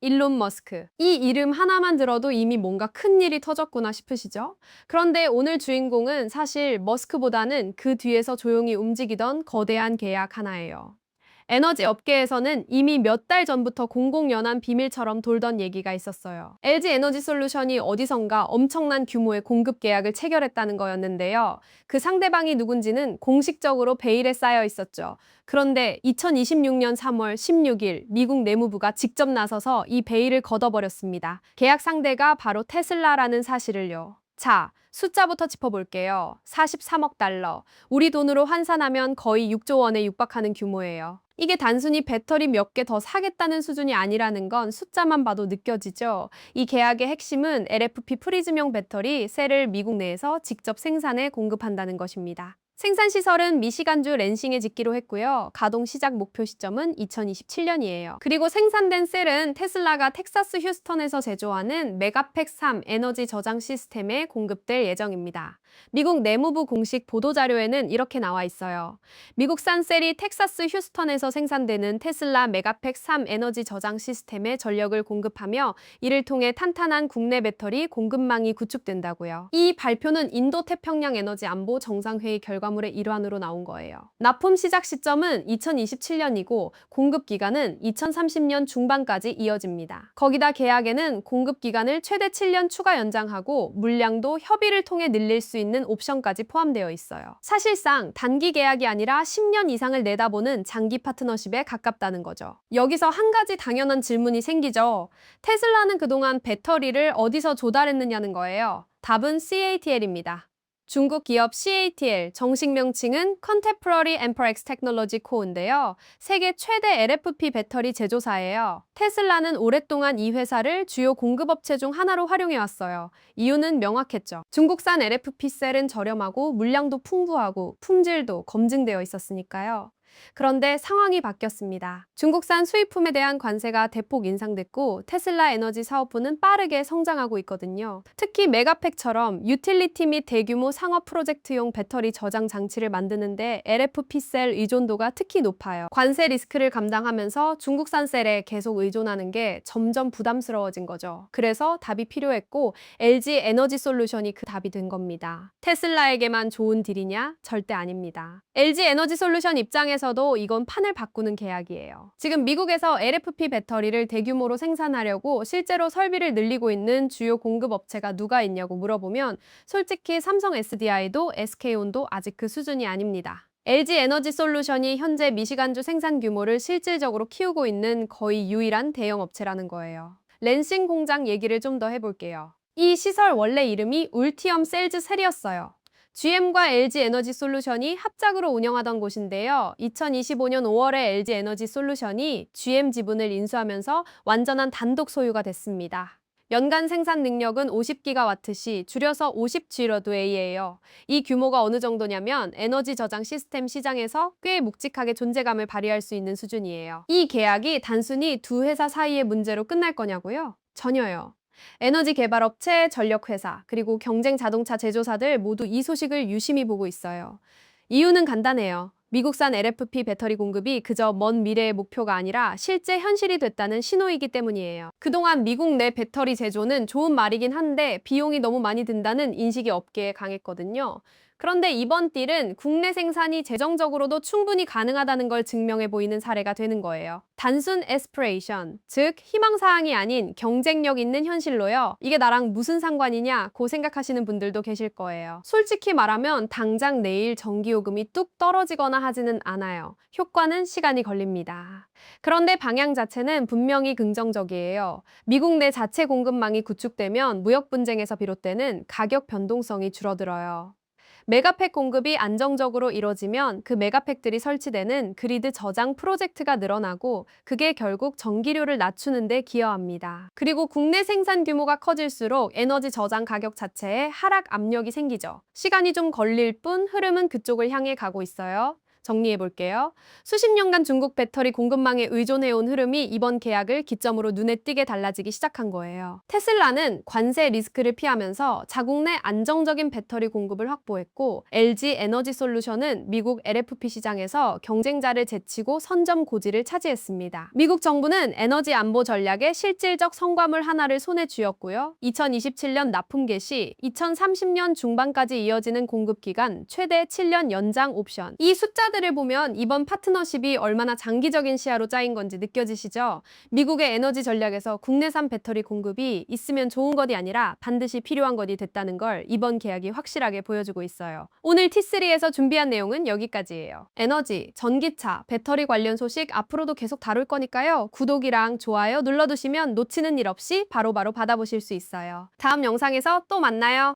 일론 머스크. 이 이름 하나만 들어도 이미 뭔가 큰 일이 터졌구나 싶으시죠? 그런데 오늘 주인공은 사실 머스크보다는 그 뒤에서 조용히 움직이던 거대한 계약 하나예요. 에너지 업계에서는 이미 몇 달 전부터 공공연한 비밀처럼 돌던 얘기가 있었어요. LG 에너지 솔루션이 어디선가 엄청난 규모의 공급 계약을 체결했다는 거였는데요. 그 상대방이 누군지는 공식적으로 베일에 쌓여 있었죠. 그런데 2026년 3월 16일 미국 내무부가 직접 나서서 이 베일을 걷어버렸습니다. 계약 상대가 바로 테슬라라는 사실을요. 자, 숫자부터 짚어볼게요. 43억 달러. 우리 돈으로 환산하면 거의 6조 원에 육박하는 규모예요. 이게 단순히 배터리 몇 개 더 사겠다는 수준이 아니라는 건 숫자만 봐도 느껴지죠. 이 계약의 핵심은 LFP 프리즘용 배터리 셀을 미국 내에서 직접 생산해 공급한다는 것입니다. 생산 시설은 미시간주 랜싱에 짓기로 했고요. 가동 시작 목표 시점은 2027년이에요. 그리고 생산된 셀은 테슬라가 텍사스 휴스턴에서 제조하는 메가팩 3 에너지 저장 시스템에 공급될 예정입니다. 미국 내무부 공식 보도자료에는 이렇게 나와 있어요. 미국산 셀이 텍사스 휴스턴에서 생산되는 테슬라 메가팩 3 에너지 저장 시스템에 전력을 공급하며 이를 통해 탄탄한 국내 배터리 공급망이 구축된다고요. 이 발표는 인도-태평양 에너지 안보 정상회의 결과물의 일환으로 나온 거예요. 납품 시작 시점은 2027년이고 공급 기간은 2030년 중반까지 이어집니다. 거기다 계약에는 공급 기간을 최대 7년 추가 연장하고 물량도 협의를 통해 늘릴 수 있는 옵션까지 포함되어 있어요. 사실상 단기 계약이 아니라 10년 이상을 내다보는 장기 파트너십에 가깝다는 거죠. 여기서 한 가지 당연한 질문이 생기죠. 테슬라는 그동안 배터리를 어디서 조달했느냐는 거예요. 답은 CATL입니다. 중국 기업 CATL, 정식 명칭은 Contemporary Amperex Technology Co인데요. 세계 최대 LFP 배터리 제조사예요. 테슬라는 오랫동안 이 회사를 주요 공급업체 중 하나로 활용해왔어요. 이유는 명확했죠. 중국산 LFP 셀은 저렴하고 물량도 풍부하고 품질도 검증되어 있었으니까요. 그런데 상황이 바뀌었습니다. 중국산 수입품에 대한 관세가 대폭 인상됐고 테슬라 에너지 사업부는 빠르게 성장하고 있거든요. 특히 메가팩처럼 유틸리티 및 대규모 상업 프로젝트용 배터리 저장 장치를 만드는데 LFP 셀 의존도가 특히 높아요. 관세 리스크를 감당하면서 중국산 셀에 계속 의존하는 게 점점 부담스러워진 거죠. 그래서 답이 필요했고 LG 에너지 솔루션이 그 답이 된 겁니다. 테슬라에게만 좋은 딜이냐? 절대 아닙니다. LG 에너지 솔루션 입장에서도 이건 판을 바꾸는 계약이에요. 지금 미국에서 LFP 배터리를 대규모로 생산하려고 실제로 설비를 늘리고 있는 주요 공급 업체가 누가 있냐고 물어보면 솔직히 삼성 SDI도 SK온도 아직 그 수준이 아닙니다. LG 에너지 솔루션이 현재 미시간주 생산 규모를 실질적으로 키우고 있는 거의 유일한 대형 업체라는 거예요. 랜싱 공장 얘기를 좀 더 해볼게요. 이 시설 원래 이름이 울티엄 셀즈 셀이었어요. GM과 LG 에너지 솔루션이 합작으로 운영하던 곳인데요. 2025년 5월에 LG 에너지 솔루션이 GM 지분을 인수하면서 완전한 단독 소유가 됐습니다. 연간 생산 능력은 50기가와트시, 줄여서 50GWA예요. 이 규모가 어느 정도냐면 에너지 저장 시스템 시장에서 꽤 묵직하게 존재감을 발휘할 수 있는 수준이에요. 이 계약이 단순히 두 회사 사이의 문제로 끝날 거냐고요? 전혀요. 에너지 개발업체, 전력회사, 그리고 경쟁 자동차 제조사들 모두 이 소식을 유심히 보고 있어요. 이유는 간단해요. 미국산 LFP 배터리 공급이 그저 먼 미래의 목표가 아니라 실제 현실이 됐다는 신호이기 때문이에요. 그동안 미국 내 배터리 제조는 좋은 말이긴 한데 비용이 너무 많이 든다는 인식이 업계에 강했거든요. 그런데 이번 딜은 국내 생산이 재정적으로도 충분히 가능하다는 걸 증명해 보이는 사례가 되는 거예요. 단순 에스피레이션, 즉 희망사항이 아닌 경쟁력 있는 현실로요. 이게 나랑 무슨 상관이냐 고 생각하시는 분들도 계실 거예요. 솔직히 말하면 당장 내일 전기요금이 뚝 떨어지거나 하지는 않아요. 효과는 시간이 걸립니다. 그런데 방향 자체는 분명히 긍정적이에요. 미국 내 자체 공급망이 구축되면 무역 분쟁에서 비롯되는 가격 변동성이 줄어들어요. 메가팩 공급이 안정적으로 이뤄지면 그 메가팩들이 설치되는 그리드 저장 프로젝트가 늘어나고 그게 결국 전기료를 낮추는 데 기여합니다. 그리고 국내 생산 규모가 커질수록 에너지 저장 가격 자체에 하락 압력이 생기죠. 시간이 좀 걸릴 뿐 흐름은 그쪽을 향해 가고 있어요. 정리해 볼게요. 수십 년간 중국 배터리 공급망에 의존해온 흐름이 이번 계약을 기점으로 눈에 띄게 달라지기 시작한 거예요. 테슬라는 관세 리스크를 피하면서 자국 내 안정적인 배터리 공급을 확보했고, LG 에너지 솔루션은 미국 LFP 시장에서 경쟁자를 제치고 선점 고지를 차지했습니다. 미국 정부는 에너지 안보 전략의 실질적 성과물 하나를 손에 쥐었고요. 2027년 납품 개시, 2030년 중반까지 이어지는 공급 기간 최대 7년 연장 옵션. 이 숫자들을 보면 이번 파트너십이 얼마나 장기적인 시야로 짜인 건지 느껴지시죠? 미국의 에너지 전략에서 국내산 배터리 공급이 있으면 좋은 것이 아니라 반드시 필요한 것이 됐다는 걸 이번 계약이 확실하게 보여주고 있어요. 오늘 T3에서 준비한 내용은 여기까지예요. 에너지, 전기차, 배터리 관련 소식 앞으로도 계속 다룰 거니까요. 구독이랑 좋아요 눌러두시면 놓치는 일 없이 바로바로 받아보실 수 있어요. 다음 영상에서 또 만나요.